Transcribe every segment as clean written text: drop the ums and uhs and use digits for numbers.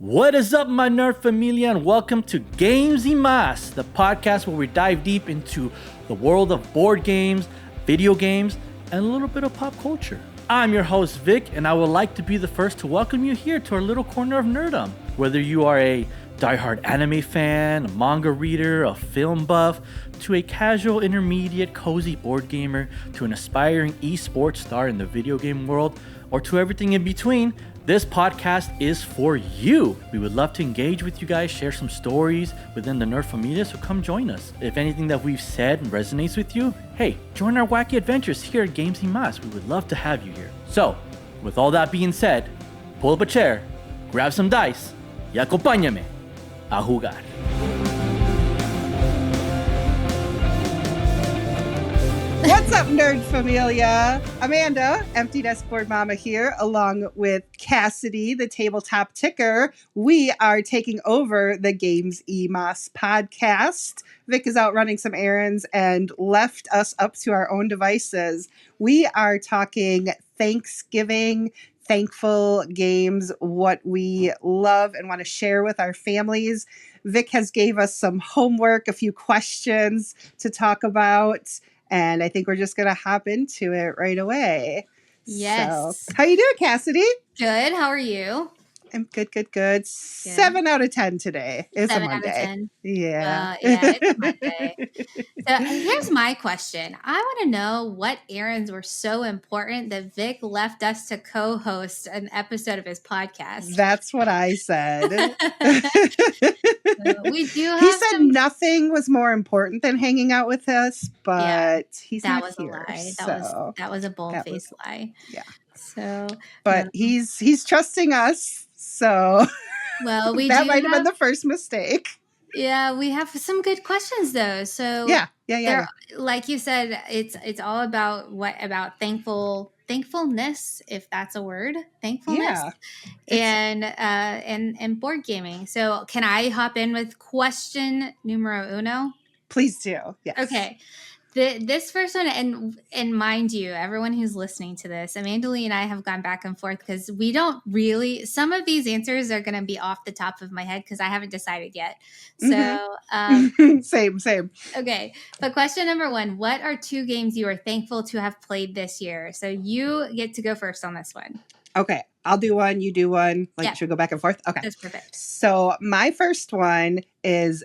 What is up, my nerd familia, and welcome to Games y Mas, the podcast where we dive deep into the world of board games, video games, and a little bit of pop culture. I'm your host, Vic, and I would like to be the first to welcome you here to our little corner of nerdom. Whether you are a diehard anime fan, a manga reader, a film buff, to a casual, intermediate, cozy board gamer, to an aspiring esports star in the video game world, or to everything in between, this podcast is for you. We would love to engage with you guys, share some stories within the nerd familia, so come join us. If anything that we've said resonates with you, hey, join our wacky adventures here at Games y Mas. We would love to have you here. So, with all that being said, pull up a chair, grab some dice, y acompáñame a jugar. What's up, nerd familia? Amanda, Empty Desk Board Mama here, along with Cassidy, the Tabletop Ticker. We are taking over the Games y Mas podcast. Vic is out running some errands and left us up to our own devices. We are talking Thanksgiving, thankful games, what we love and want to share with our families. Vic has gave us some homework, a few questions to talk about. And I think we're just going to hop into it right away. Yes. So, how you doing, Cassidy? Good. How are you? I'm good. 7 out of 10 today. It's 7 a Monday. out of 10. Yeah. It's a Monday. So here's my question. I want to know what errands were so important that Vic left us to co-host an episode of his podcast. That's what I said. We do have he said nothing was more important than hanging out with us, but he's that not was here, a lie. so That was a bold-faced lie. Yeah. So, but he's trusting us, so well, we that might have been the first mistake. Yeah, we have some good questions though. So yeah. Like you said, it's all about thankfulness, if that's a word, thankfulness, and board gaming. So can I hop in with question numero uno? Please do. Yes. Okay. This first one, and mind you, everyone who's listening to this, Amanda Lee and I have gone back and forth because we don't really, some of these answers are going to be off the top of my head because I haven't decided yet. So, same. Okay. But question number one, what are 2 games you are thankful to have played this year? So you get to go first on this one. Okay. I'll do one. You do one. Should we go back and forth? Okay. That's perfect. So my first one is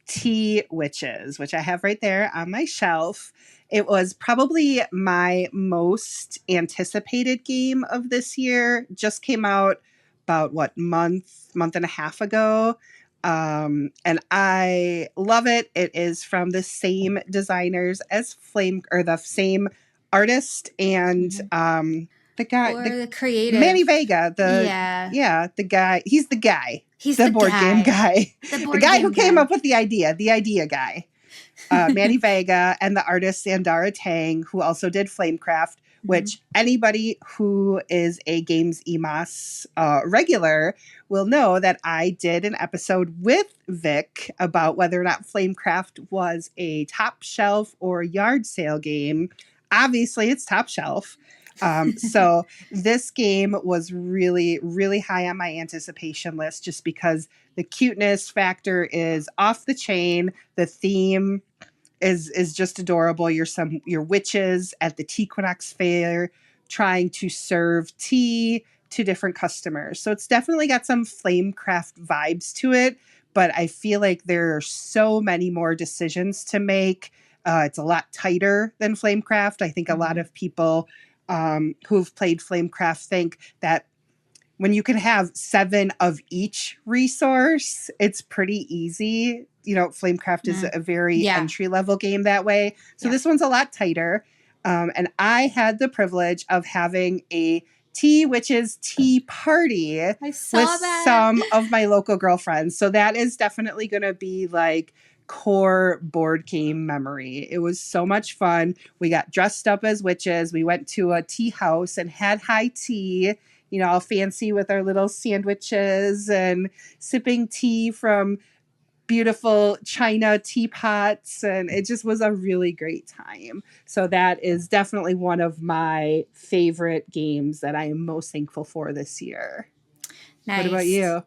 Tea Witches, which I have right there on my shelf. It was probably my most anticipated game of this year. Just came out about month and a half ago. And I love it. It is from the same designers as the same artist and the guy, the creative Manny Vega, the guy. He's the guy. He's the board game guy. The guy who came up with the idea guy. Manny Vega, and the artist Sandara Tang, who also did Flamecraft, which anybody who is a Games y Mas regular will know that I did an episode with Vic about whether or not Flamecraft was a top shelf or yard sale game. Obviously, it's top shelf. So this game was really, really high on my anticipation list just because the cuteness factor is off the chain. The theme is just adorable. You're witches at the Tequinox Fair trying to serve tea to different customers. So it's definitely got some Flamecraft vibes to it, but I feel like there are so many more decisions to make. It's a lot tighter than Flamecraft. I think a lot of people who've played Flamecraft think that when you can have 7 of each resource, it's pretty easy. You know, Flamecraft is a very entry-level game that way. So this one's a lot tighter. And I had the privilege of having a Tea Witches tea party with some of my local girlfriends. So that is definitely going to be like core board game memory. It was so much fun. We got dressed up as witches. We went to a tea house and had high tea, you know, all fancy with our little sandwiches and sipping tea from beautiful china teapots. And it just was a really great time. So that is definitely one of my favorite games that I am most thankful for this year. Nice. What about you?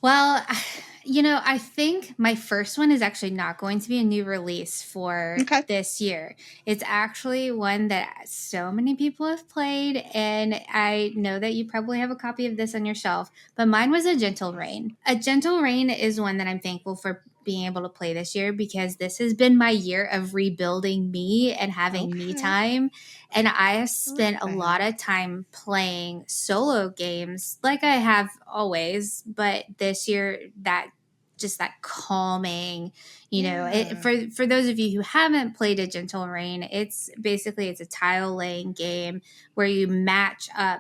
Well, I think my first one is actually not going to be a new release for Okay. this year. It's actually one that so many people have played, and I know that you probably have a copy of this on your shelf, but mine was A Gentle Rain. A Gentle Rain is one that I'm thankful for being able to play this year because this has been my year of rebuilding me and having me Okay. time. And I have spent a Love lot that. of time playing solo games like I have always, but this year that calming, Yeah. for those of you who haven't played A Gentle Rain, it's a tile laying game where you match up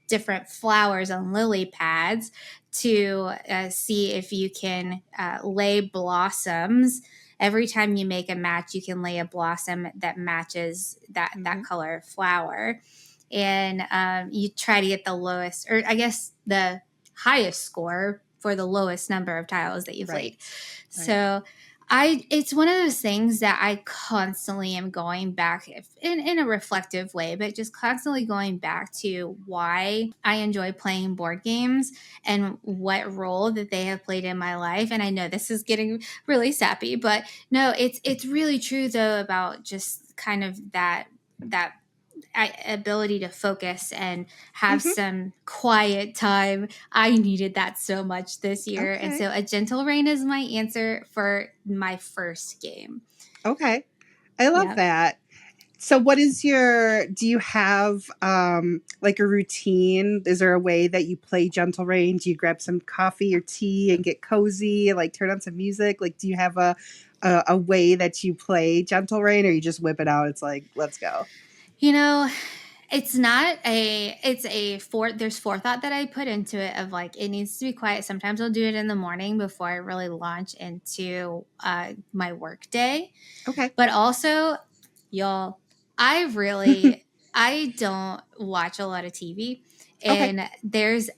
different flowers on lily pads to see if you can lay blossoms. Every time you make a match, you can lay a blossom that matches that color of flower, and you try to get the lowest, or I guess the highest score for the lowest number of tiles that you've laid. So it's one of those things that I constantly am going back in a reflective way, but just constantly going back to why I enjoy playing board games and what role that they have played in my life. And I know this is getting really sappy, but no, it's really true though about just kind of that ability to focus and have some quiet time. I needed that so much this year. Okay. And so A Gentle Rain is my answer for my first game. Okay. I love that. So do you have like a routine? Is there a way that you play Gentle Rain? Do you grab some coffee or tea and get cozy, like turn on some music? Like, do you have a way that you play Gentle Rain, or you just whip it out? It's like, let's go. There's forethought that I put into it of like, it needs to be quiet. Sometimes I'll do it in the morning before I really launch into my work day. Okay. But also, y'all, I don't watch a lot of TV. And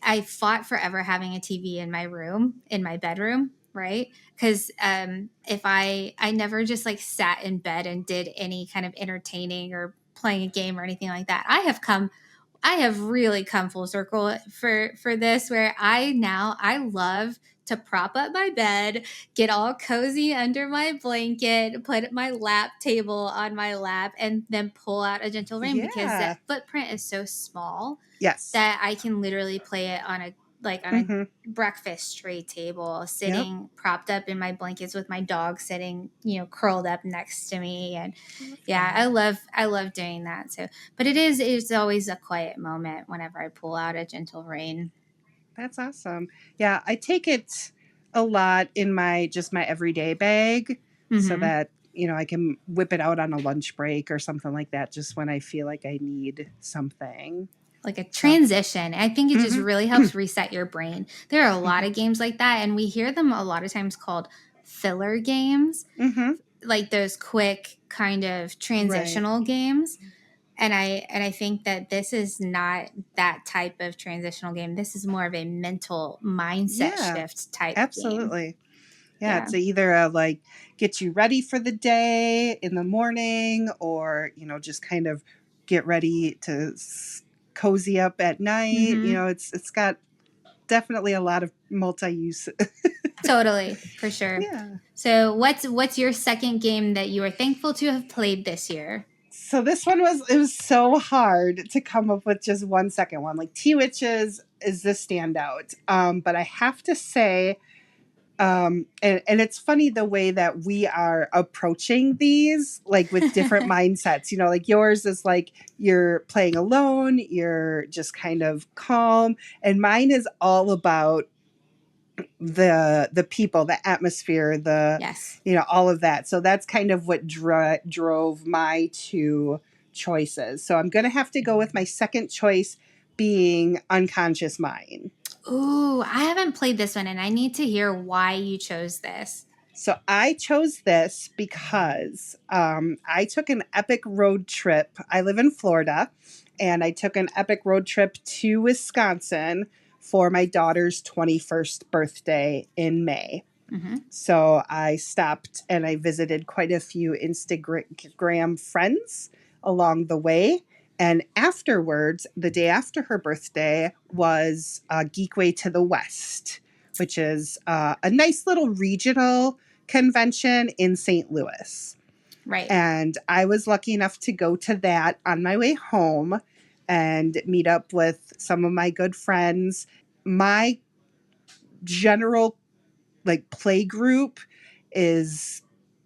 I fought forever having a TV in my bedroom, right? Because if I never just like sat in bed and did any kind of entertaining or playing a game or anything like that. I have really come full circle for this, where I love to prop up my bed, get all cozy under my blanket, put my lap table on my lap, and then pull out A Gentle Rain because Yeah. that footprint is so small Yes. that I can literally play it on a breakfast tray table, sitting propped up in my blankets with my dog sitting, curled up next to me. And I love doing that. So, but it's always a quiet moment whenever I pull out A Gentle Rain. That's awesome. Yeah, I take it a lot in my everyday bag so that, I can whip it out on a lunch break or something like that just when I feel like I need something. Like a transition. I think it just really helps reset your brain. There are a lot of games like that, and we hear them a lot of times called filler games, like those quick kind of transitional games. And I think that this is not that type of transitional game. This is more of a mental mindset shift type absolutely. game. Yeah, it's either like get you ready for the day in the morning, or just kind of get ready to cozy up at night. It's got definitely a lot of multi-use. Totally, for sure. Yeah. So what's your second game that you are thankful to have played this year? So this one was so hard to come up with just one second one. Like Tea Witches is the standout. But I have to say, and it's funny the way that we are approaching these, like with different mindsets. Like yours is like you're playing alone, you're just kind of calm, and mine is all about the people, the atmosphere, all of that. So that's kind of what drove my two choices. So I'm going to have to go with my second choice being Unconscious Mind. Ooh, I haven't played this one, and I need to hear why you chose this. So I chose this because I took an epic road trip. I live in Florida, and I took an epic road trip to Wisconsin for my daughter's 21st birthday in May. So I stopped and I visited quite a few Instagram friends along the way. And afterwards, the day after her birthday, was Geekway to the West, which is a nice little regional convention in St. Louis. Right. And I was lucky enough to go to that on my way home and meet up with some of my good friends. My general play group is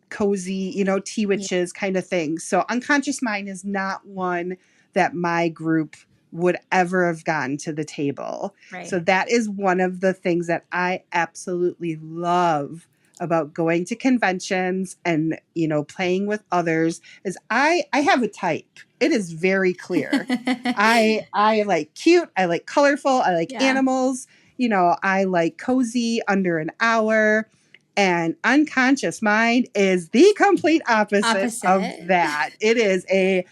cozy, tea witches kind of thing. So Unconscious Mind is not one that my group would ever have gotten to the table. Right. So that is one of the things that I absolutely love about going to conventions and, playing with others is I have a type. It is very clear. I like cute. I like colorful. I like animals. I like cozy under an hour. And Unconscious Mind is the complete opposite of that. It is a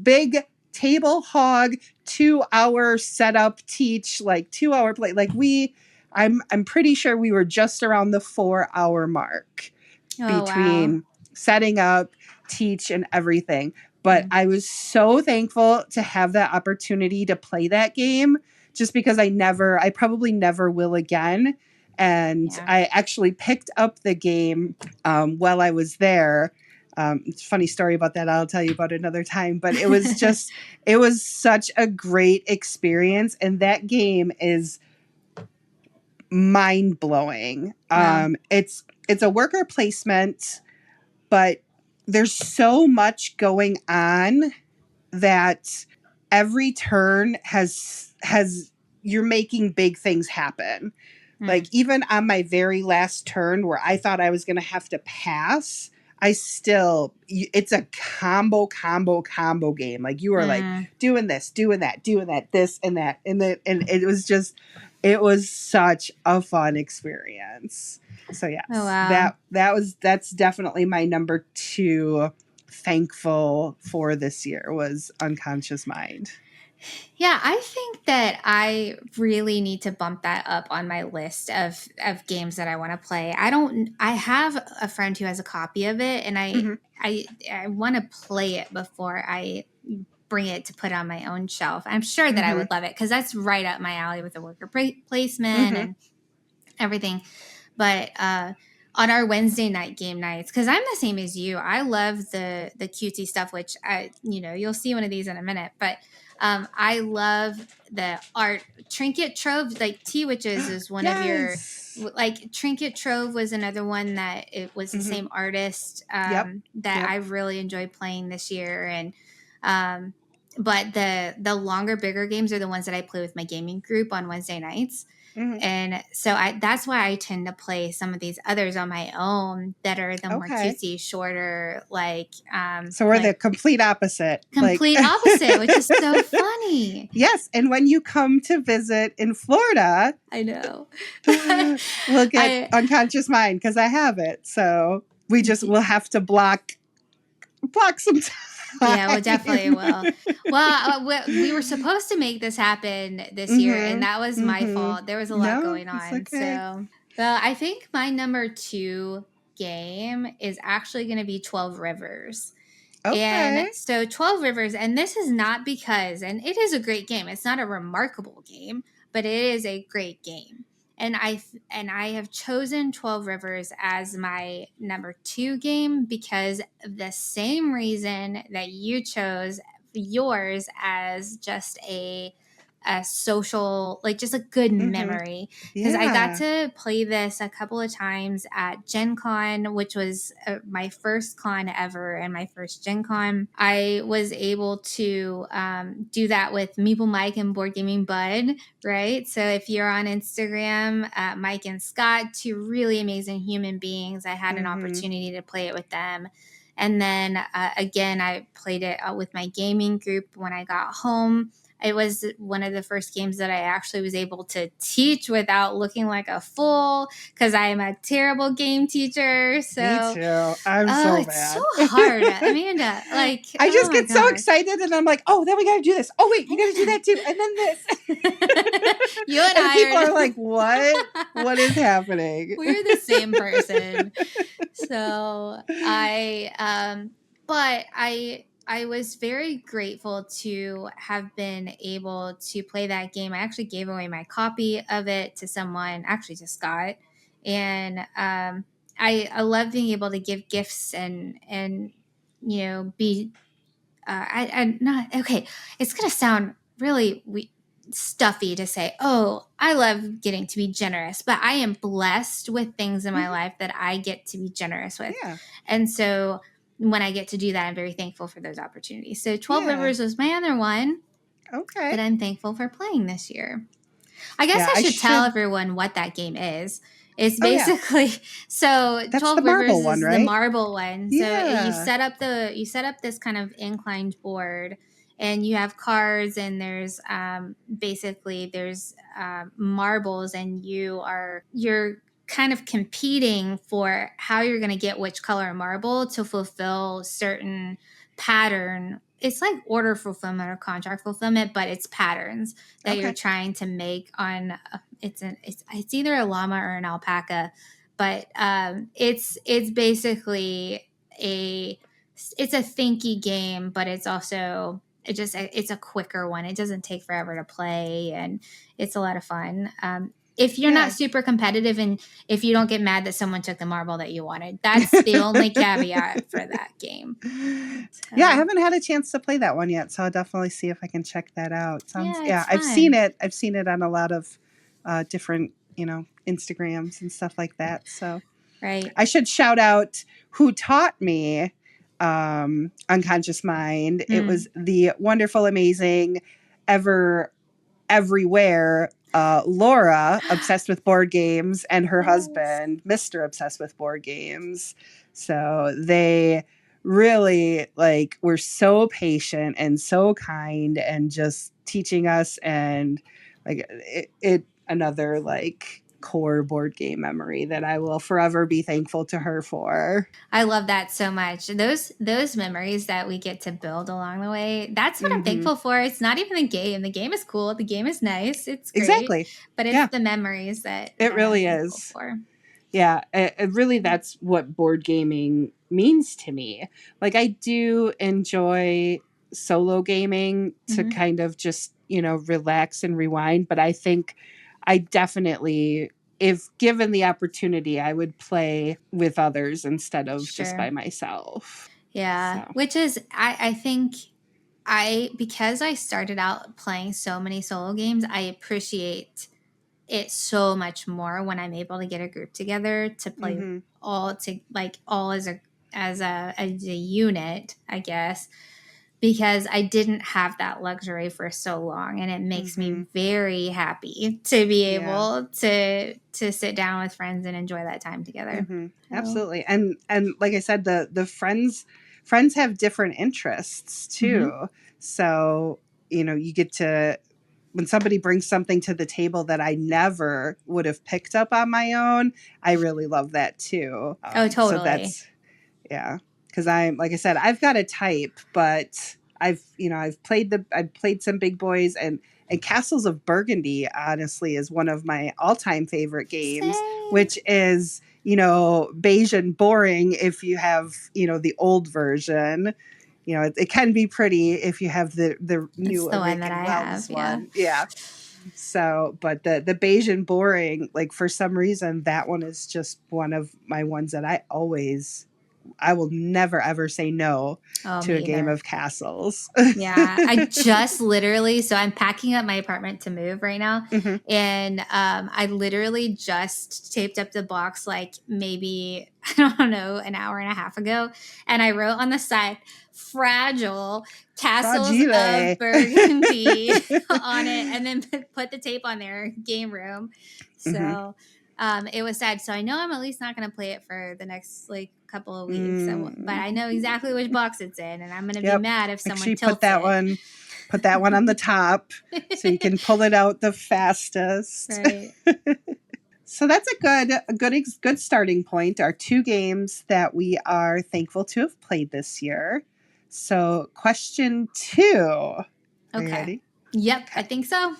big table hog, 2-hour setup, teach, 2-hour play. I'm pretty sure we were just around the 4-hour mark between setting up, teach, and everything. But I was so thankful to have that opportunity to play that game, just because I probably never will again. And I actually picked up the game while I was there. It's a funny story about that. I'll tell you about another time. But it was it was such a great experience. And that game is mind blowing. Wow. It's a worker placement, but there's so much going on that every turn has you're making big things happen. Even on my very last turn where I thought I was going to have to pass, it's a combo game. You are doing this, doing that, this and that. And it was such a fun experience. So yes, that's definitely my number 2 thankful for this year was Unconscious Mind. Yeah, I think that I really need to bump that up on my list of games that I want to play. I have a friend who has a copy of it, and I want to play it before I bring it to put on my own shelf. I'm sure that I would love it because that's right up my alley with the worker placement and everything. But on our Wednesday night game nights, because I'm the same as you, I love the cutesy stuff, which you'll see one of these in a minute, but I love the art. Trinket Trove, Tea Witches is one of your, Trinket Trove was another one that it was the same artist that I really enjoyed playing this year. And but the longer, bigger games are the ones that I play with my gaming group on Wednesday nights. And so that's why I tend to play some of these others on my own that are the more cutesy, shorter, so we're the complete opposite. Opposite, which is so funny. Yes, and when you come to visit in Florida, I know. we'll get Unconscious Mind because I have it. So we'll have to block some time. Yeah, we definitely will. Well, we were supposed to make this happen this year, and that was my fault. There was a lot going on. Okay. So, well, I think my number 2 game is actually going to be 12 Rivers. Okay. And so 12 Rivers, and this is not because, and it is a great game. It's not a remarkable game, but it is a great game. And I have chosen 12 Rivers as my number 2 game because of the same reason that you chose yours as just a social, just a good memory. Because I got to play this a couple of times at Gen Con, which was my first con ever and my first Gen Con. I was able to do that with Meeple Mike and Board Gaming Bud, right? So if you're on Instagram, Mike and Scott, 2 really amazing human beings, I had an opportunity to play it with them. And then again, I played it with my gaming group when I got home. It was one of the first games that I actually was able to teach without looking like a fool because I am a terrible game teacher. So me too. I'm so bad. It's so hard, Amanda. I just get so excited, and I'm like, oh, then we got to do this. Oh wait, you got to do that too, and then this. You and people are like, what? What is happening? We're the same person. So but I was very grateful to have been able to play that game. I actually gave away my copy of it to someone, actually to Scott. And I love being able to give gifts and be I'm not okay. It's gonna sound really stuffy to say, "Oh, I love getting to be generous," but I am blessed with things in my life that I get to be generous with, and so when I get to do that, I'm very thankful for those opportunities. So, 12 Rivers was my other one that I'm thankful for playing this year. I guess I should tell everyone what that game is. It's basically so that's 12 the Rivers marble one, is right? the marble one. So Yeah. you set up this kind of inclined board, and you have cards, and there's basically there's marbles, and you're kind of competing for how you're going to get which color marble to fulfill certain pattern. It's like order fulfillment or contract fulfillment, but it's patterns that you're trying to make on. It's either a llama or an alpaca, but it's basically it's a thinky game, but it's also it's a quicker one. It doesn't take forever to play, and it's a lot of fun. If you're not super competitive, and if you don't get mad that someone took the marble that you wanted, that's the only caveat for that game. So, yeah, I haven't had a chance to play that one yet, so I'll definitely see if I can check that out. Sounds I've seen it. I've seen it on a lot of different, Instagrams and stuff like that. So I should shout out who taught me Unconscious Mind. It was the wonderful, amazing, everywhere Laura, obsessed with board games, and her husband, Mr. Obsessed with Board Games. So they really were so patient and so kind and just teaching us, and it another core board game memory that I will forever be thankful to her for. I love that so much. Those memories that we get to build along the way, that's what I'm thankful for. It's not even the game. The game is cool. The game is nice. It's great. Exactly. But it's the memories that it really I'm is. For. Yeah, it really, that's what board gaming means to me. I do enjoy solo gaming to kind of just, relax and rewind. But I think I definitely, if given the opportunity, I would play with others instead of just by myself. Yeah, so. Which is, I think because I started out playing so many solo games, I appreciate it so much more when I'm able to get a group together to play all as a unit, I guess, because I didn't have that luxury for so long, and it makes me very happy to be able to sit down with friends and enjoy that time together. Absolutely. And like I said, the friends have different interests too. So, you get to, when somebody brings something to the table that I never would have picked up on my own, I really love that too. Oh, totally. So that's, because like I said, I've got a type, but I've played some big boys, and Castles of Burgundy, honestly, is one of my all-time favorite games. Same. Which is, beige and boring if you have, the old version. It can be pretty if you have the new Awakened Realms one. Yeah. So, but the beige and boring, for some reason, that one is just one of my ones that I will never ever say no to a game of castles. Yeah, I just literally, so I'm packing up my apartment to move right now, and I literally just taped up the box maybe, I don't know, an hour and a half ago, and I wrote on the side, "Fragile Castles of Burgundy" on it, and then put the tape on there, game room. So it was sad. So I know I'm at least not going to play it for the next couple of weeks, but I know exactly which box it's in, and I'm going to be mad if someone tilts put that one on the top so you can pull it out the fastest. Right. So that's a good starting point. Our 2 games that we are thankful to have played this year. So question 2. Are you ready? Yep, okay. I think so.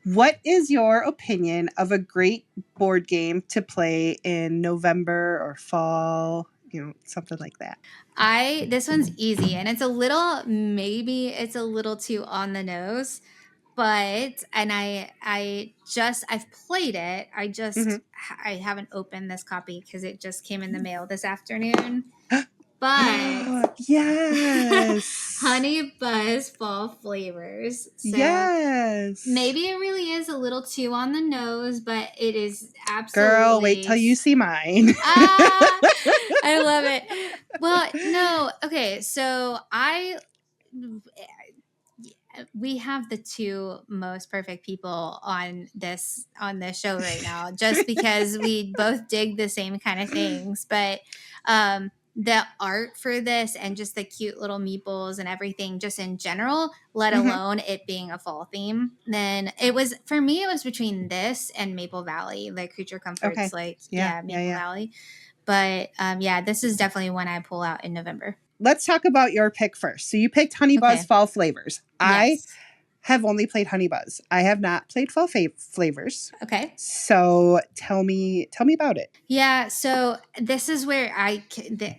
What is your opinion of a great board game to play in November or fall, something like that. This one's easy, and maybe it's a little too on the nose, but I've played it. I haven't opened this copy because it just came in the mail this afternoon. But yes, Honey Buzz Fall Flavors. So yes, maybe it really is a little too on the nose, but it is absolutely. Girl, wait till you see mine. I love it. Well, no, okay, so we have the two most perfect people on this show right now, just because we both dig the same kind of things. But the art for this and just the cute little meeples and everything, just in general, let alone it being a fall theme, then for me, it was between this and Maple Valley, like Creature Comforts, Maple Valley. But this is definitely one I pull out in November. Let's talk about your pick first. So you picked Honey Buzz Fall Flavors. Yes. I have only played Honey Buzz. I have not played Fall Flavors. Okay. So tell me about it. Yeah. So this is where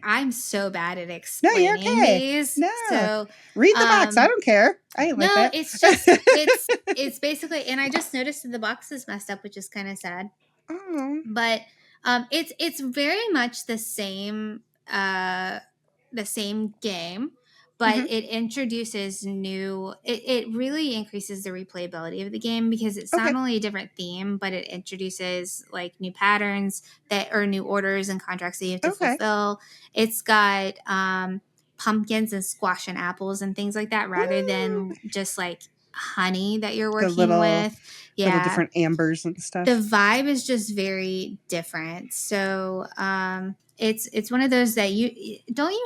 I'm so bad at explaining these. No. So read the box. I don't care. I ain't like that. It's just it's basically, and I just noticed that the box is messed up, which is kind of sad. Oh. But it's very much the same game, but it introduces it really increases the replayability of the game, because it's not only a different theme, but it introduces like new patterns or new orders and contracts that you have to fulfill. It's got pumpkins and squash and apples and things like that, rather than just like honey that you're working with. Yeah, little different ambers and stuff. The vibe is just very different. So it's one of those that you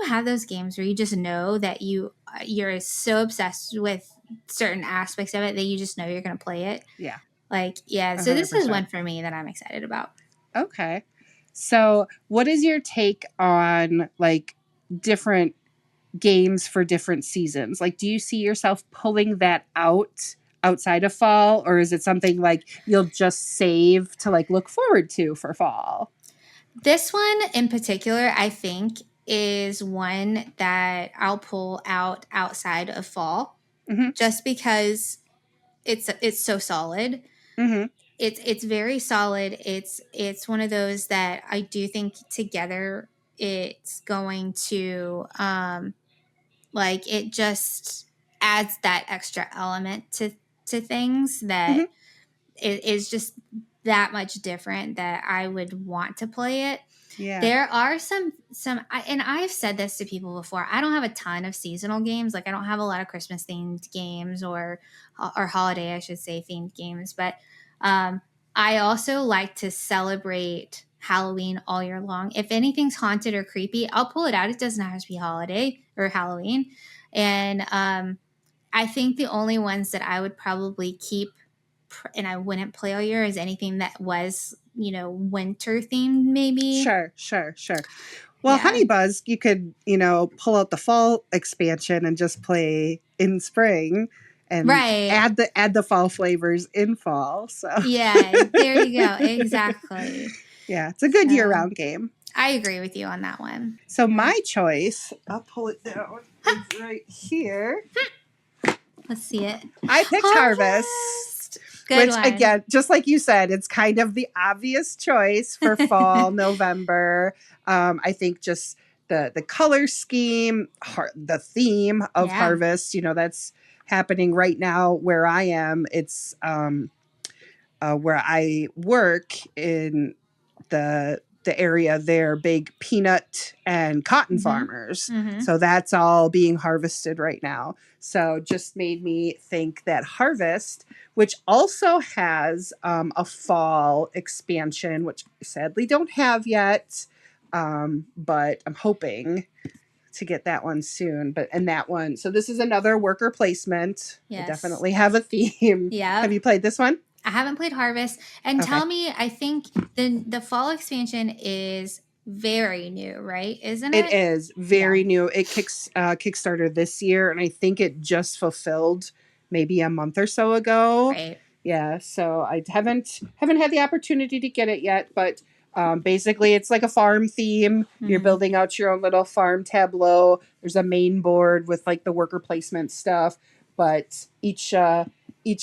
have those games where you just know that you're so obsessed with certain aspects of it that you just know you're going to play it. Yeah. So this is one for me that I'm excited about. Okay. So what is your take on like different games for different seasons? Like, do you see yourself pulling that outside of fall, or is it something like you'll just save to like look forward to for fall? This one in particular, I think, is one that I'll pull outside of fall, just because it's so solid. It's very solid. It's one of those that I do think together it's going to it just adds that extra element to things that it is just that much different that I would want to play it. Yeah. There are some and I've said this to people before. I don't have a ton of seasonal games. Like, I don't have a lot of Christmas themed games or holiday, I should say, themed games. But I also like to celebrate Halloween all year long. If anything's haunted or creepy, I'll pull it out. It doesn't have to be holiday or Halloween. And I think the only ones that I would probably keep and I wouldn't play all year is anything that was, winter themed, maybe. Sure. Well, Honey Buzz, you could, pull out the fall expansion and just play in spring and add the fall flavors in fall. So yeah, there you go. Exactly. Yeah, it's a good year-round game. I agree with you on that one. So my choice, I'll pull it down. It's right here. Let's see it. I picked Harvest. Good which, one. Again, just like you said, it's kind of the obvious choice for fall, November. I think just the color scheme, the theme of Harvest, that's happening right now where I am. It's where I work in the area there, big peanut and cotton farmers. So that's all being harvested right now. So just made me think that Harvest, which also has a fall expansion, which I sadly don't have yet, but I'm hoping to get that one soon. So this is another worker placement. Yes. I definitely have a theme. Yeah. Have you played this one? I haven't played Harvest. And tell me, I think the fall expansion is very new, right? Isn't it? It is very new. It Kickstarter this year, and I think it just fulfilled maybe a month or so ago. Right. Yeah, so I haven't had the opportunity to get it yet, but Basically, it's like a farm theme. You're building out your own little farm tableau. There's a main board with like the worker placement stuff, but each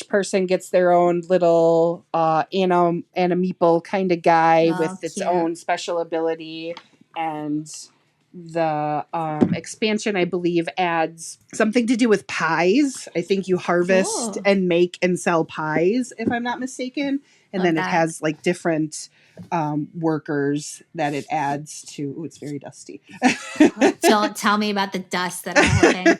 person gets their own little meeple kind of guy with its own special ability. And the expansion, I believe, adds something to do with pies. I think you harvest and make and sell pies, if I'm not mistaken. And then it has like different workers that it adds to. Ooh, it's very dusty. Don't tell me about the dust that I'm holding.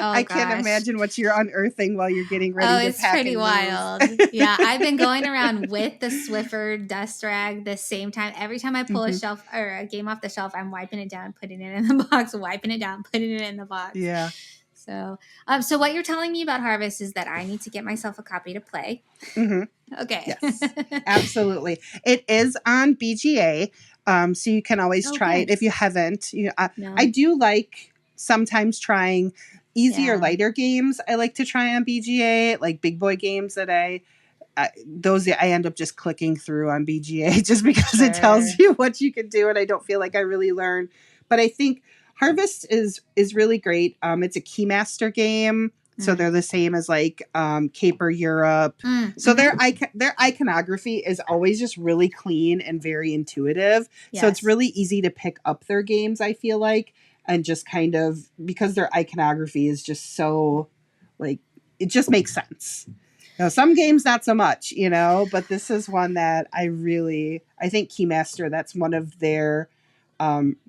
I can't imagine what you're unearthing while you're getting ready to it's pack pretty wild. Yeah, I've been going around with the Swiffer dust rag the same time. Every time I pull a shelf or a game off the shelf, I'm wiping it down, putting it in the box, wiping it down, putting it in the box. Yeah. So what you're telling me about Harvest is that I need to get myself a copy to play. Okay. Yes, absolutely. It is on BGA, so you can always try it if you haven't. I do like sometimes trying easier, lighter games. I like to try on BGA, like big boy games that I end up just clicking through on BGA just because it tells you what you can do, and I don't feel like I really learn. But I think Harvest is really great. It's a Keymaster game. So they're the same as like Caper Europe. So their iconography is always just really clean and very intuitive. Yes. So it's really easy to pick up their games, I feel like, and just kind of because their iconography is just so like it just makes sense. Some games not so much, but this is one that I think Keymaster, that's one of their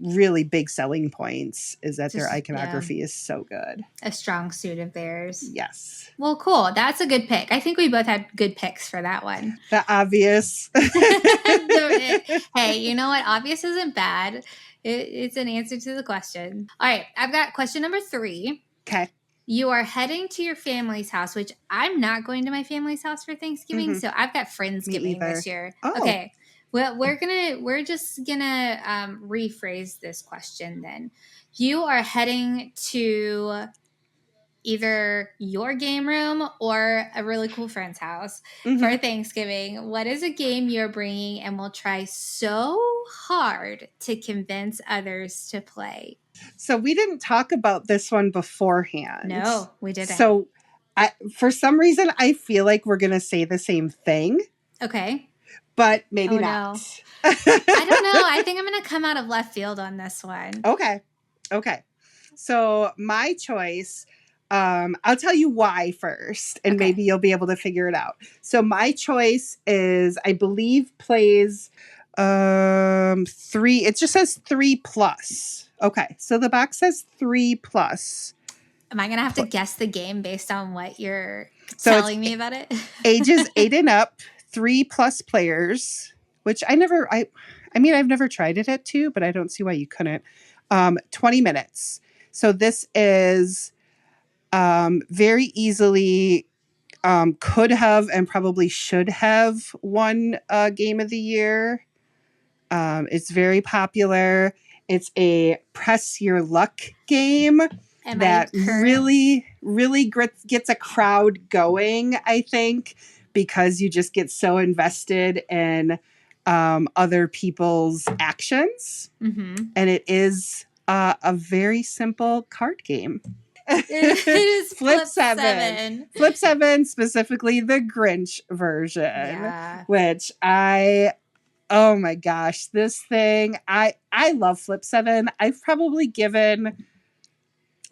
really big selling points is that their iconography is so good. A strong suit of theirs. Yes. Well, cool. That's a good pick. I think we both had good picks for that one. The obvious. Hey, you know what? Obvious isn't bad. It's an answer to the question. All right. I've got question number 3. Okay. You are heading to your family's house, which I'm not going to my family's house for Thanksgiving. So I've got Friendsgiving this year. Oh. Okay. Well, we're just gonna rephrase this question then. You are heading to either your game room or a really cool friend's house for Thanksgiving. What is a game you're bringing and will try so hard to convince others to play? So we didn't talk about this one beforehand. No, we didn't. So for some reason, I feel like we're going to say the same thing. Okay. But maybe not. No. I don't know. I think I'm going to come out of left field on this one. Okay. So my choice, I'll tell you why first, and maybe you'll be able to figure it out. So my choice is, I believe, plays 3. It just says 3+. Okay. So the box says 3+. Am I going to have to guess the game based on what you're telling me about it? Ages 8 and up. 3+ players, which I've never tried it at 2, but I don't see why you couldn't. 20 minutes. So this is very easily could have and probably should have won Game of the Year. It's very popular. It's a press your luck game that really, really gets a crowd going, I think, because you just get so invested in other people's actions. And it is a very simple card game. It is Flip 7. Flip 7, specifically the Grinch version, which oh my gosh, this thing, I love Flip 7. I've probably given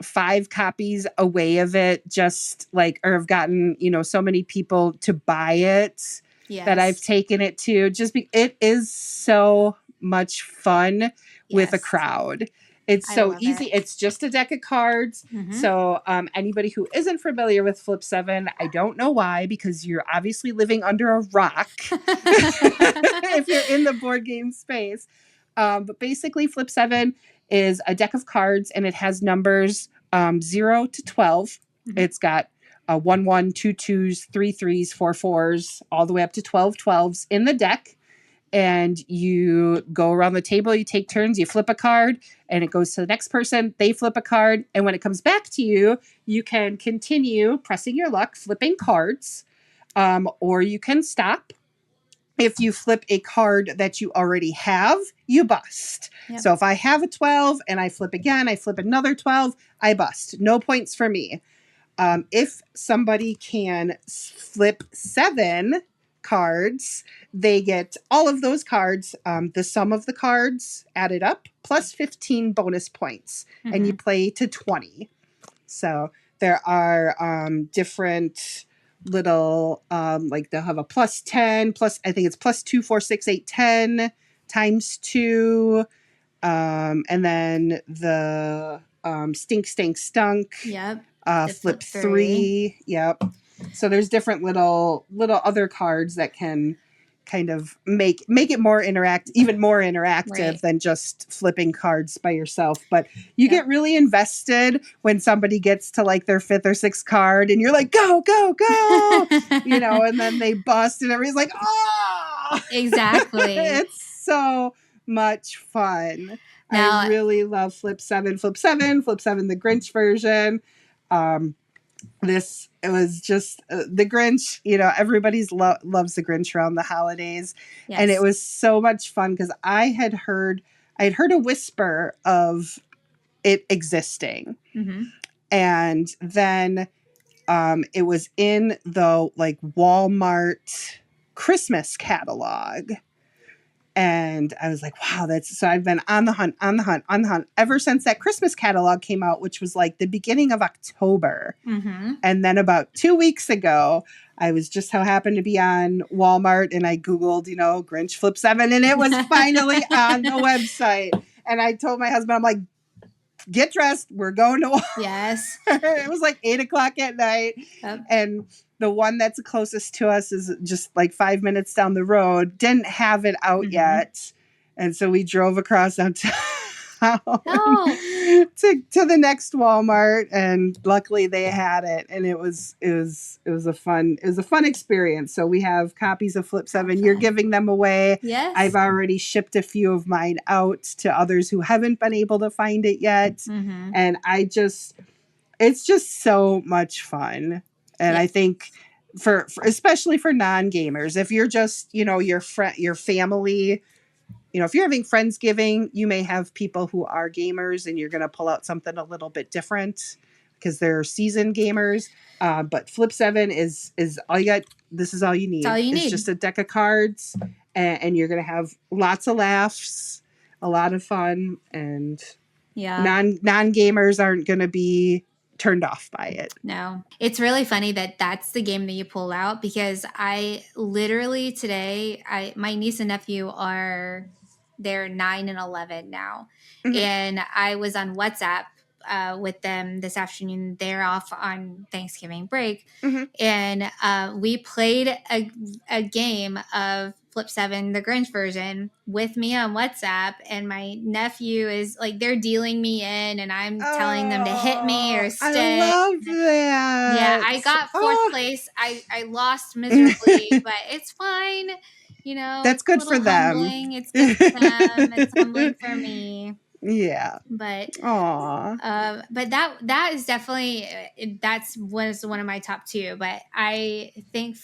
5 copies away of it, just like, or have gotten, so many people to buy it that I've taken it to. It is so much fun with a crowd. It's so easy. It's just a deck of cards. So anybody who isn't familiar with Flip 7, I don't know why, because you're obviously living under a rock if you're in the board game space. But basically, Flip 7 is a deck of cards, and it has numbers 0 to 12. It's got 1 1, 2 2s, 3 3s, 4 4s, all the way up to 12 12s in the deck. And you go around the table, you take turns, you flip a card, and it goes to the next person. They flip a card, and when it comes back to you, you can continue pressing your luck, flipping cards, or you can stop. If you flip a card that you already have, you bust. Yep. So if I have a 12 and I flip again, I flip another 12, I bust. No points for me. If somebody can flip 7 cards, they get all of those cards, the sum of the cards added up, plus 15 bonus points. And you play to 20. So there are different little, like they'll have a plus 10, plus, I think it's plus 2, 4, 6, 8, 10 times 2. And then the stink, stank, stunk. Yep. Flip 3. Yep. So there's different little other cards that can kind of make it more even more interactive than just flipping cards by yourself. But you get really invested when somebody gets to like their 5th or 6th card and you're like, go, go, go, and then they bust and everybody's like, oh, exactly. It's so much fun. Now, I really love Flip 7, the Grinch version. It was just the Grinch, everybody's loves the Grinch around the holidays. Yes. And it was so much fun because I had heard a whisper of it existing. Mm-hmm. And then it was in the like Walmart Christmas catalog. And I was like, wow, so I've been on the hunt ever since that Christmas catalog came out, which was like the beginning of October. Mm-hmm. And then about 2 weeks ago, I was just so happened to be on Walmart and I Googled, Grinch Flip 7 and it was finally on the website. And I told my husband, I'm like, get dressed. We're going to Walmart. Yes. It was like 8:00 at night. Yep. And the one that's closest to us is just like 5 minutes down the road. Didn't have it out yet. And so we drove across downtown to the next Walmart. And luckily they had it. And it was a fun experience. So we have copies of Flip 7. You're giving them away. Yes. I've already shipped a few of mine out to others who haven't been able to find it yet. Mm-hmm. And it's just so much fun. And I think for especially for non-gamers, if you're just, your family, if you're having Friendsgiving, you may have people who are gamers and you're going to pull out something a little bit different because they're seasoned gamers. But Flip 7 is all you got. This is all you need. It's just a deck of cards and you're going to have lots of laughs, a lot of fun, and non-gamers aren't going to be turned off by it. No. It's really funny that that's the game that you pull out because I literally today, my niece and nephew they're 9 and 11 now. Mm-hmm. And I was on WhatsApp with them this afternoon. They're off on Thanksgiving break. Mm-hmm. And we played a game of Flip 7, the Grinch version, with me on WhatsApp. And my nephew is like, they're dealing me in and I'm telling them to hit me or stay. I love that. Yeah, I got 4th place. I lost miserably, but it's fine. That's good for them. It's good for them. It's humbling for me. Yeah. But but that is definitely was one of my top 2. But I think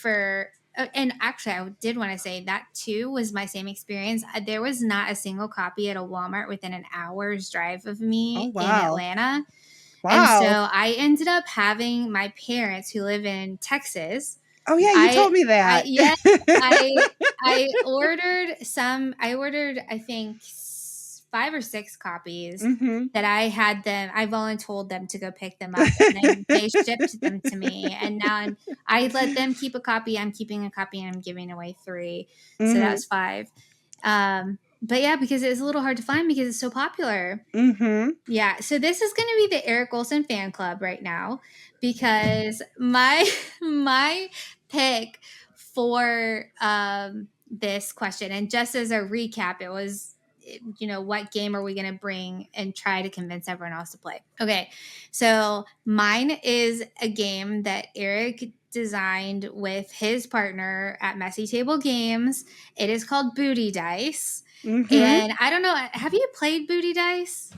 and actually I did want to say that too was my same experience. There was not a single copy at a Walmart within an hour's drive of me in Atlanta. Wow. And so I ended up having my parents who live in Texas. Oh yeah, you told me that. I ordered I think 5 or 6 copies that I volunteered them to go pick them up and then they shipped them to me. And now I let them keep a copy. I'm keeping a copy and I'm giving away 3. So that was 5. But yeah, because it was a little hard to find because it's so popular. Mm-hmm. Yeah. So this is going to be the Eric Olson fan club right now because my pick for this question, and just as a recap, it was, what game are we going to bring and try to convince everyone else to play? Okay. So mine is a game that Eric designed with his partner at Messy Table Games. It is called Booty Dice. Mm-hmm. And I don't know, have you played Booty Dice?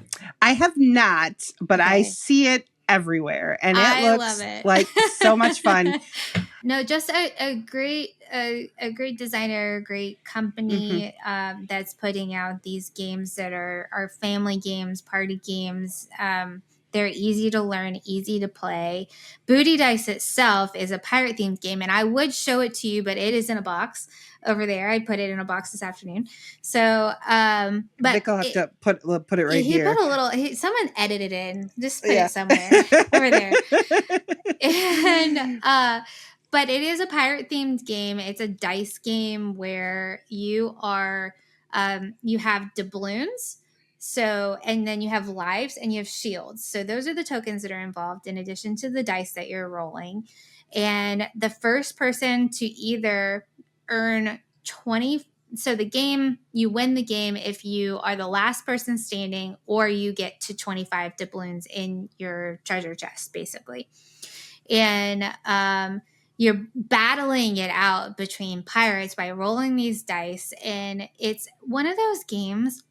I have not, but I see it everywhere and it looks like so much fun. no, just a great designer, great company that's putting out these games that are family games, party games. They're easy to learn, easy to play. Booty Dice itself is a pirate themed game, and I would show it to you, but it is in a box over there. I put it in a box this afternoon. So, but Vic will have to put it right he here. put a little. Someone edited it in. Just put it somewhere over there. And but it is a pirate themed game. It's a dice game where you are you have doubloons. So, and then you have lives and you have shields. So those are the tokens that are involved in addition to the dice that you're rolling. And the first person to either earn 20, so the game, you win the game if you are the last person standing, or you get to 25 doubloons in your treasure chest, basically. And you're battling it out between pirates by rolling these dice. And it's one of those games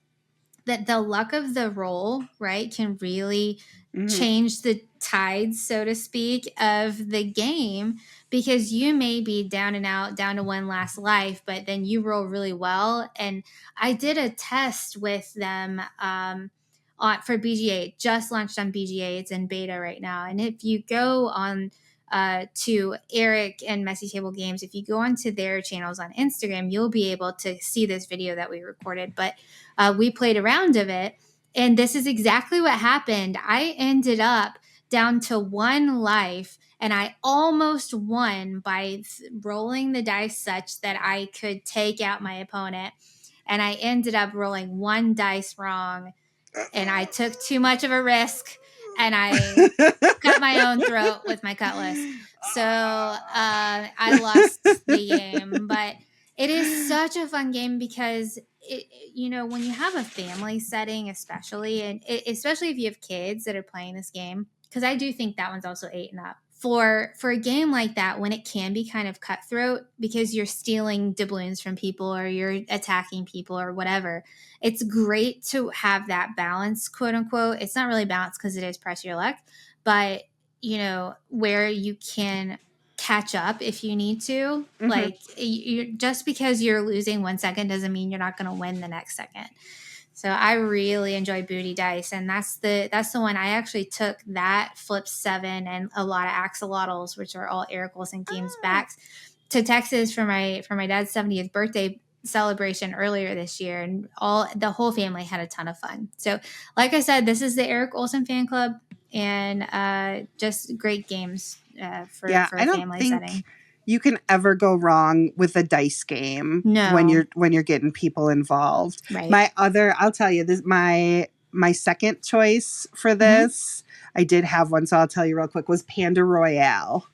that the luck of the roll, right, can really change the tides, so to speak, of the game, because you may be down and out, down to one last life, but then you roll really well. And I did a test with them for BGA. It just launched on BGA. It's in beta right now. And if you go on to Eric and Messy Table Games, if you go onto their channels on Instagram, you'll be able to see this video that we recorded. But we played a round of it, and this is exactly what happened. I ended up down to one life, and I almost won by rolling the dice such that I could take out my opponent. And I ended up rolling one dice wrong, and I took too much of a risk, and I cut my own throat with my cutlass. So I lost the game. But it is such a fun game because, when you have a family setting, especially, and especially if you have kids that are playing this game, because I do think that one's also 8 and up. For a game like that, when it can be kind of cutthroat because you're stealing doubloons from people or you're attacking people or whatever, it's great to have that balance, quote unquote. It's not really balanced because it is press your luck, but where you can catch up if you need to. Like, just because you're losing 1 second doesn't mean you're not going to win the next second. So I really enjoy Booty Dice, and that's the one. I actually took that, Flip 7, and a lot of axolotls, which are all Eric Olson Games backs, to Texas for my dad's 70th birthday celebration earlier this year, and the whole family had a ton of fun. So, like I said, this is the Eric Olson fan club, and just great games for a family setting. You can ever go wrong with a dice game when you're getting people involved. Right. I'll tell you this, my second choice for this, I did have one, so I'll tell you real quick, was Panda Royale.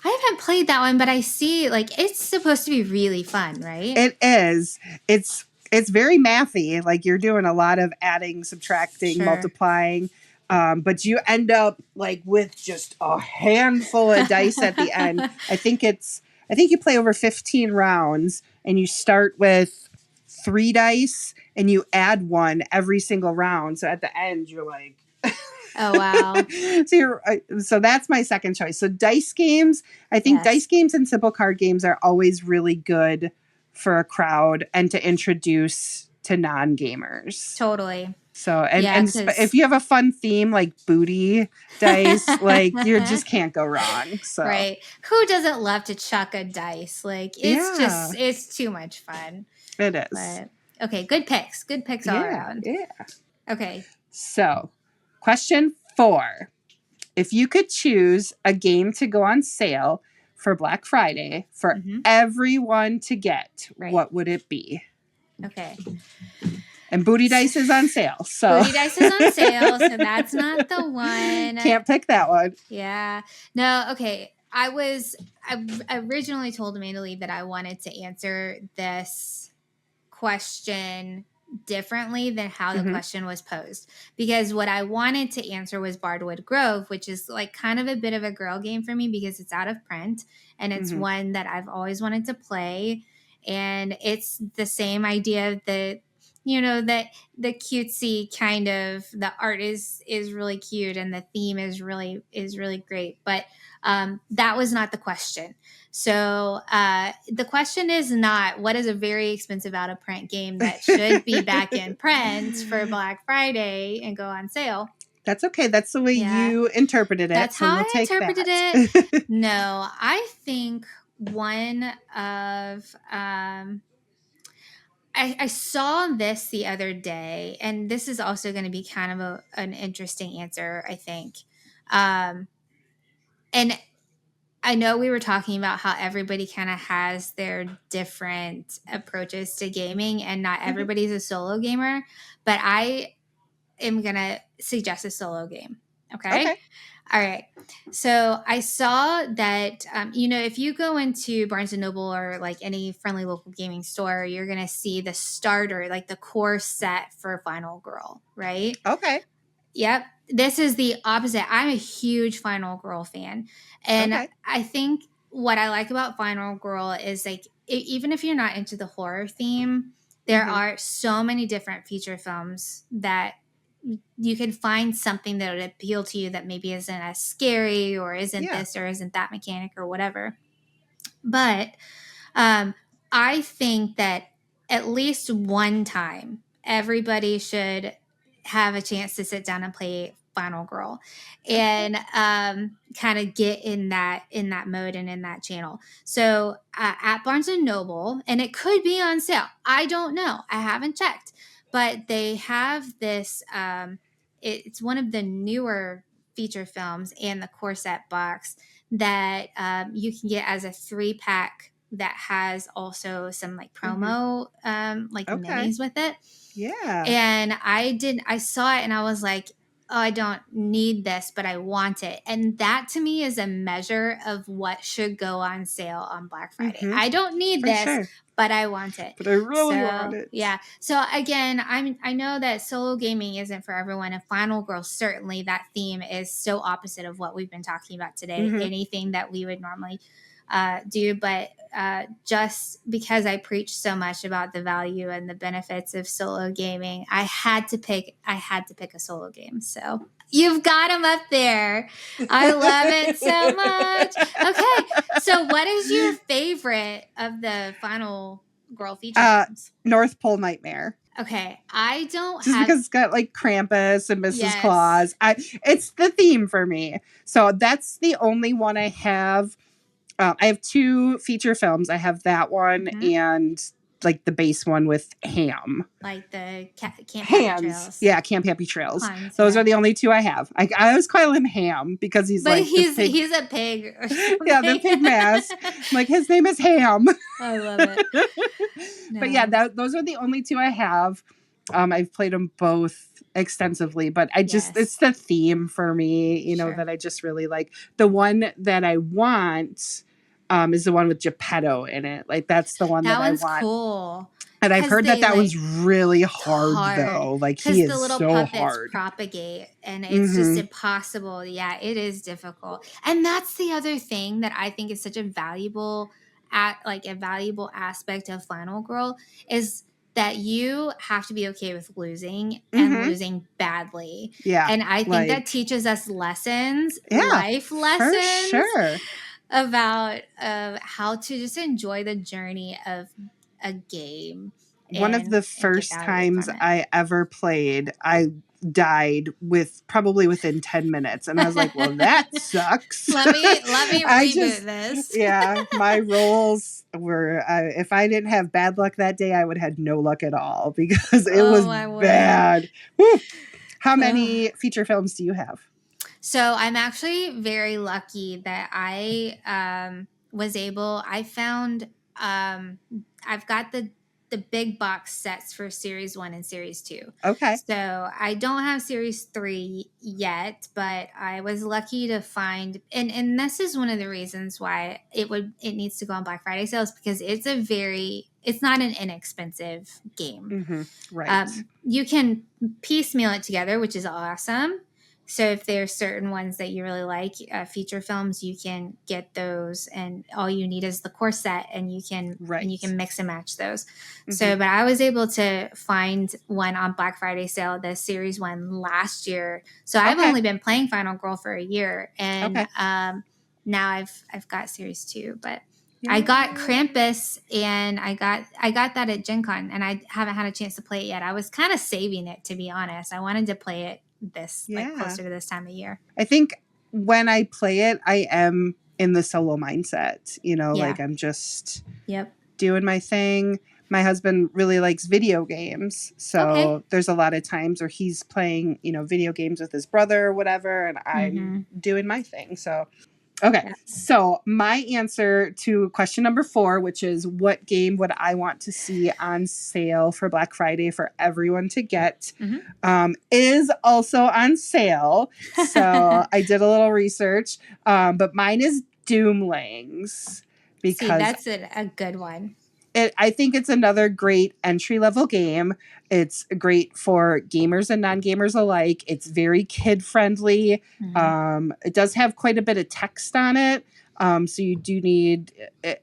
I haven't played that one, but I see it's supposed to be really fun, right? It is. It's very mathy. Like, you're doing a lot of adding, subtracting, multiplying. But you end up with just a handful of dice at the end. I think you play over 15 rounds, and you start with 3 dice and you add 1 every single round. So at the end, you're like, oh, wow. So that's my second choice. So dice games, I think dice games and simple card games are always really good for a crowd and to introduce to non-gamers. Totally. So, and if you have a fun theme like booty dice, you just can't go wrong. So. Right. Who doesn't love to chuck a dice? It's too much fun. It is. But, okay. Good picks. Good picks all around. Yeah. Okay. So, question 4. If you could choose a game to go on sale for Black Friday for everyone to get, what would it be? Okay. And Booty Dice is on sale. So Booty Dice is on sale, so that's not the one. Can't pick that one. Yeah. No, okay. I originally told Amanda Lee that I wanted to answer this question differently than how the question was posed. Because what I wanted to answer was Bardwood Grove, which is kind of a bit of a girl game for me because it's out of print and it's one that I've always wanted to play. And it's the same idea that that the cutesy kind of, the art is really cute and the theme is really great. But that was not the question. So the question is not what is a very expensive out of print game that should be back in print for Black Friday and go on sale. That's okay. That's the way you interpreted it. That's so how we'll I take interpreted that. it. No, I think one of I saw this the other day, and this is also going to be kind of an interesting answer, I think. And I know we were talking about how everybody kind of has their different approaches to gaming, and not everybody's a solo gamer, but I am going to suggest a solo game. Okay. All right. So I saw that, if you go into Barnes & Noble or like any friendly local gaming store, you're going to see the starter, like the core set for Final Girl, right? Okay. Yep. This is the opposite. I'm a huge Final Girl fan. And I think what I like about Final Girl is like, even if you're not into the horror theme, there are so many different feature films that you can find something that would appeal to you that maybe isn't as scary or isn't this or isn't that mechanic or whatever. But I think that at least one time everybody should have a chance to sit down and play Final Girl and kind of get in that mode and in that channel. So at Barnes & Noble, and it could be on sale. I don't know. I haven't checked. But they have this, it's one of the newer feature films and the core set box that you can get as a 3-pack that has also some like promo minis with it. Yeah. And I saw it and I was like, oh, I don't need this, but I want it. And that to me is a measure of what should go on sale on Black Friday. I don't need this, but I want it. But I really want it. Yeah. So again, I know that solo gaming isn't for everyone. And Final Girl, certainly that theme is so opposite of what we've been talking about today. Anything that we would normally do, but just because I preach so much about the value and the benefits of solo gaming, I had to pick a solo game. So you've got them up there. I love it so much. Okay, so what is your favorite of the Final Girl feature films? North Pole Nightmare. Okay, I don't just because it's got like Krampus and Mrs. Claus. It's the theme for me. So that's the only one I have. I have 2 feature films. I have that one and like the base one with Ham. Like the Camp Happy Trails. Yeah, Camp Happy Trails. Those are the only 2 I have. I always call him Ham because he's like he's a pig. Yeah, the pig mask. Like his name is Ham. I love it. No. But yeah, those are the only 2 I have. I've played them both extensively, but it's the theme for me, that I just really like. The one that I want is the one with Geppetto in it. Like that's the one that I want. That one's cool. And I've heard that one's really hard though. Like he is the little so puppets hard. Propagate and it's just impossible. Yeah, it is difficult. And that's the other thing that I think is such a valuable aspect of Final Girl is that you have to be okay with losing and losing badly. Yeah. And I think that teaches us lessons, life lessons. For sure. About how to just enjoy the journey of a game. One of the first times I ever played, I died probably within 10 minutes. And I was like, well, that sucks. let me reboot this. Yeah, my rolls were, if I didn't have bad luck that day, I would have had no luck at all because it was bad. Woo. How many feature films do you have? So I'm actually very lucky that I found, I've got the big box sets for Series 1 and Series 2. Okay. So I don't have Series 3 yet, but I was lucky to find, and this is one of the reasons why it needs to go on Black Friday sales because it's not an inexpensive game. Right. You can piecemeal it together, which is awesome. So if there's certain ones that you really like, feature films, you can get those, and all you need is the core set, and you can mix and match those. So, but I was able to find one on Black Friday sale, the series one last year. So I've only been playing Final Girl for a year, and now I've got series 2, but. I got Krampus, and I got that at Gen Con, and I haven't had a chance to play it yet. I was kind of saving it, to be honest. I wanted to play it like closer to this time of year. I think when I play it, I am in the solo mindset, like I'm just doing my thing. My husband really likes video games. So there's a lot of times where he's playing, video games with his brother or whatever, and I'm doing my thing. So so my answer to question number 4, which is what game would I want to see on sale for Black Friday for everyone to get, is also on sale. So I did a little research, but mine is Doomlings. Because that's a good one. I think it's another great entry-level game. It's great for gamers and non-gamers alike. It's very kid-friendly. It does have quite a bit of text on it. So you do need...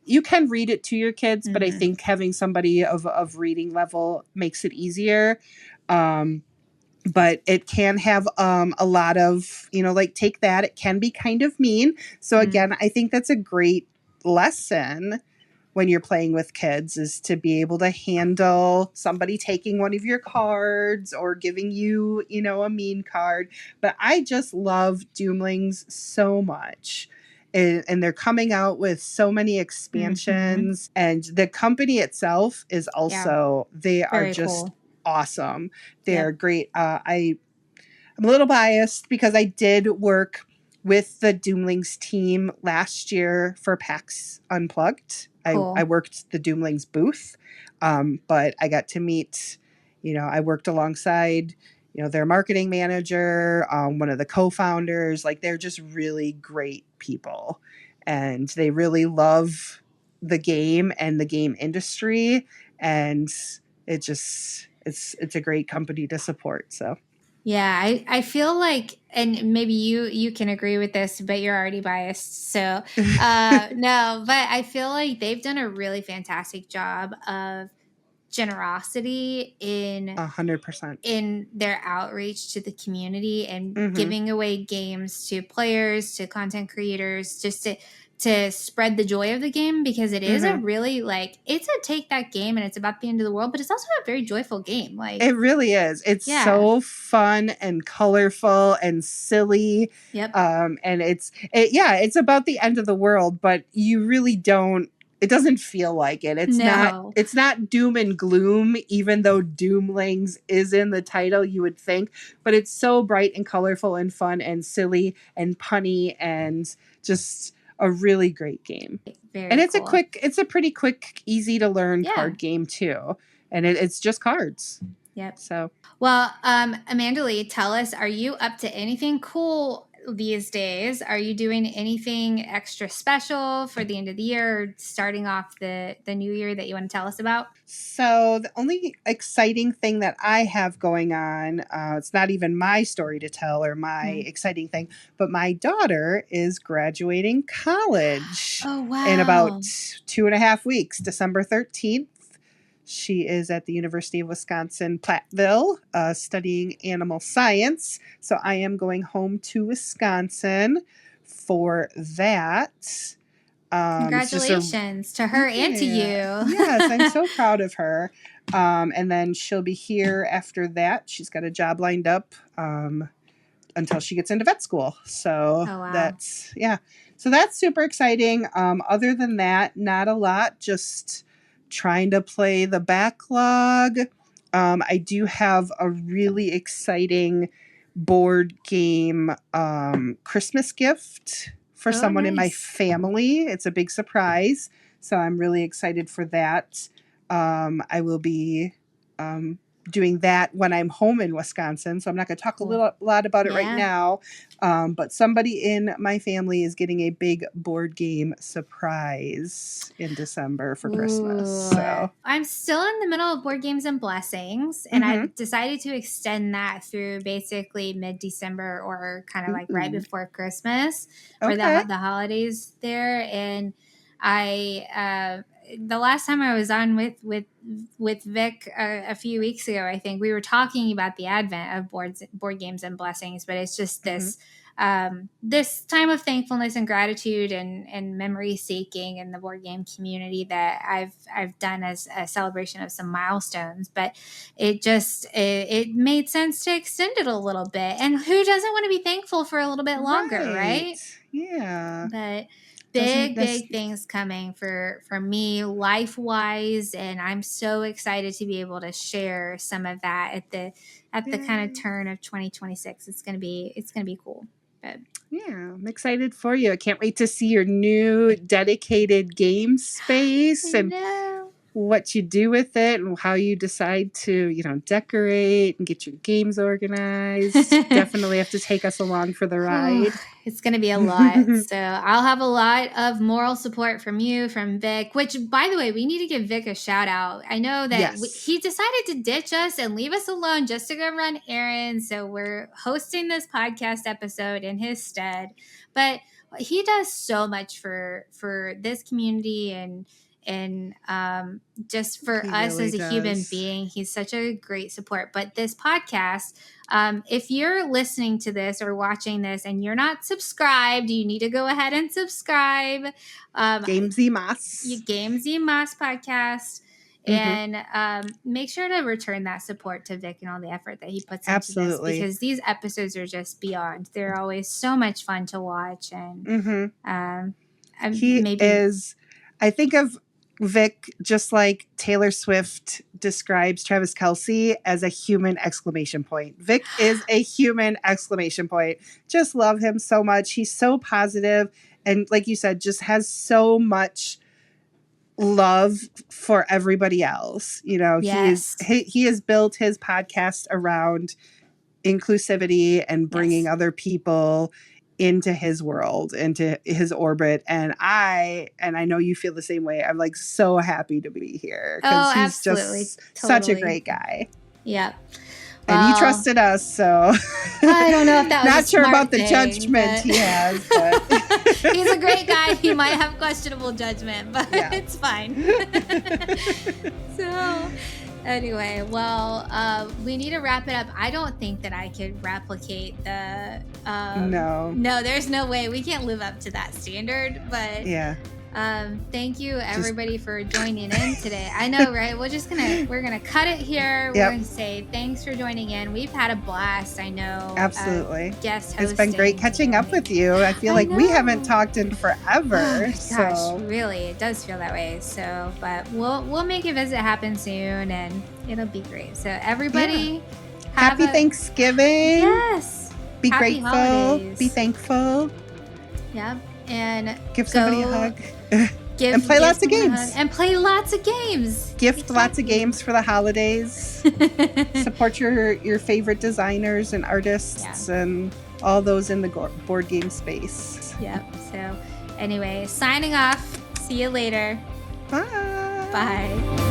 You can read it to your kids, but I think having somebody of reading level makes it easier. But it can have a lot of, like Take That. It can be kind of mean. So again, I think that's a great lesson when you're playing with kids, is to be able to handle somebody taking one of your cards or giving you, a mean card. But I just love Doomlings so much. And they're coming out with so many expansions. And the company itself is also, they are very just awesome. They're great. I'm a little biased because I did work with the Doomlings team last year for PAX Unplugged. I worked the Doomlings booth, but I got to meet, I worked alongside, their marketing manager, one of the co-founders. Like, they're just really great people, and they really love the game and the game industry, and it's a great company to support. So. Yeah, I feel like, and maybe you can agree with this, but you're already biased. So no, but I feel like they've done a really fantastic job of generosity in 100% in their outreach to the community and giving away games to players, to content creators, just to spread the joy of the game, because it is a really, it's a Take That game, and it's about the end of the world, but it's also a very joyful game. Like, it really is. It's so fun and colorful and silly. And it's about the end of the world, but you really don't. It doesn't feel like it. It's not doom and gloom, even though Doomlings is in the title, you would think. But it's so bright and colorful and fun and silly and punny, and just a really great game. And it's cool. it's a pretty quick, easy to learn card game too. And it's just cards. Yep. So, well, Amanda Lee, tell us, are you up to anything cool these days? Are you doing anything extra special for the end of the year, or starting off the new year that you want to tell us about? So the only exciting thing that I have going on, it's not even my story to tell or my exciting thing, but my daughter is graduating college in about 2.5 weeks, December 13th. She is at the University of Wisconsin, Platteville, studying animal science. So I am going home to Wisconsin for that. Congratulations to her and to you. Yes, I'm so proud of her. And then she'll be here after that. She's got a job lined up until she gets into vet school. So that's super exciting. Other than that, not a lot. Just trying to play the backlog. I do have a really exciting board game Christmas gift for someone in my family. It's a big surprise. So I'm really excited for that. I will be doing that when I'm home in Wisconsin. So I'm not going to talk a lot about it right now. But somebody in my family is getting a big board game surprise in December for Christmas. So I'm still in the middle of Board Games and Blessings, and I've decided to extend that through basically mid-December or kind of like right before Christmas or the holidays there. And I the last time I was on with Vic a few weeks ago, I think we were talking about the advent of board games and blessings, but it's just this this time of thankfulness and gratitude and memory seeking in the board game community that I've done as a celebration of some milestones. But it made sense to extend it a little bit, and who doesn't want to be thankful for a little bit longer, right? Yeah. But big things coming for me life-wise, and I'm so excited to be able to share some of that at the kind of turn of 2026. It's gonna be cool. But yeah, I'm excited for you. I can't wait to see your new dedicated game space and what you do with it and how you decide to, decorate and get your games organized. Definitely have to take us along for the ride. It's going to be a lot. So I'll have a lot of moral support from you, from Vic, which, by the way, we need to give Vic a shout out. I know that he decided to ditch us and leave us alone just to go run errands. So we're hosting this podcast episode in his stead. But he does so much for this community and just for us really as a human being. He's such a great support. But this podcast, if you're listening to this or watching this and you're not subscribed, you need to go ahead and subscribe. Gamesy Moss. Gamesy Moss podcast. And make sure to return that support to Vic and all the effort that he puts into this, because these episodes are just beyond. They're always so much fun to watch. And I think of Vic just like Taylor Swift describes Travis Kelce as a human exclamation point. Vic is a human exclamation point. Just love him so much. He's so positive, and like you said, just has so much love for everybody else. He has built his podcast around inclusivity and bringing other people into his world, into his orbit. And I know you feel the same way. I'm like so happy to be here because he's absolutely. Just such a great guy. Yeah. And he trusted us, so I don't know if that was not sure about the thing, judgment he has, but he's a great guy. He might have questionable judgment, but it's fine. So anyway, well, we need to wrap it up. I don't think that I could replicate the no, there's no way. We can't live up to that standard, but thank you everybody for joining in today. I know, right? We're gonna cut it here. We're gonna say thanks for joining in. We've had a blast. I know. Absolutely. Guest hosting. It's been great catching up with you. I feel like we haven't talked in forever. Gosh, really, it does feel that way. So, but we'll make a visit happen soon, and it'll be great. So everybody, happy Thanksgiving. Yes. Be happy grateful. Holidays. Be thankful. Yep. And give somebody a hug. And play lots of games. And play lots of games. Gift lots of games for the holidays. Support your favorite designers and artists and all those in the board game space. Yep. So anyway, signing off. See you later. Bye. Bye.